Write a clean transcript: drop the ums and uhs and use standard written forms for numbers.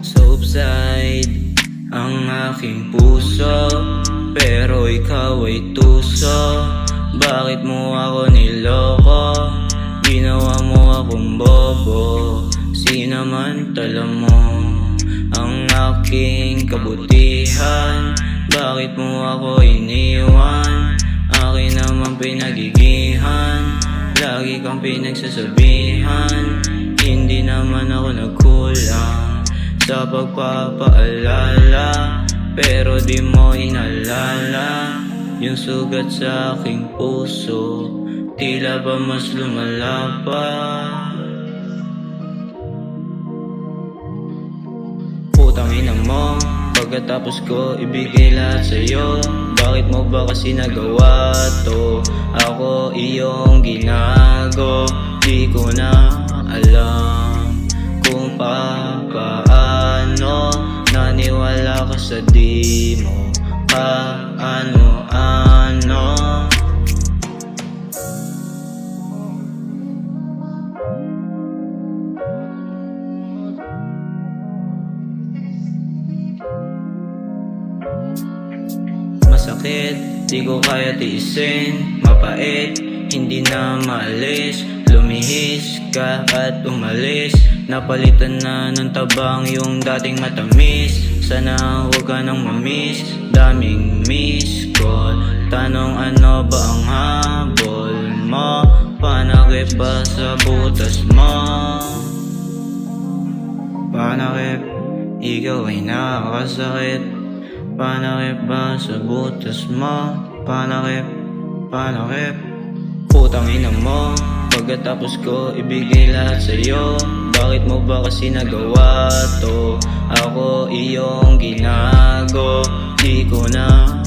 Subside ang aking puso, pero ikaw ay tuso. Bakit mo ako niloko? Ginawa mo akong bobo. Sinamantala mo ang aking kabutihan. Bakit mo ako iniwan? Akin naman pinagigihan. Lagi kang pinagsasabihan. Hindi naman ako nagkulang sa pagpapaalala, pero di mo inalala yung sugat sa aking puso. Tila ba mas lumala pa? Putang ina mo, pagkatapos ko ibigay lahat sa'yo. Bakit mo ba kasi nagawa to? Ako iyong ginago. Di ko na alam kung paano. Naniwala ka sa di mo ano-ano. Masakit, di ko kaya tiisin. Mapait, hindi na maalis. Lumihis ka at umalis. Napalitan na ng tabang yung dating matamis. Sana huwag ka nang mamiss. Daming miss call. Tanong ano ba ang habol mo? Panakip ba sa butas mo? Panakip, ikaw ay nakakasakit. Panakip ba sa butas mo? Panakip, panakip. Putang ina mo, pagkatapos ko ibigay lahat sa'yo. Bakit mo ba kasi nagawa to? Ako iyong ginago. Di ko na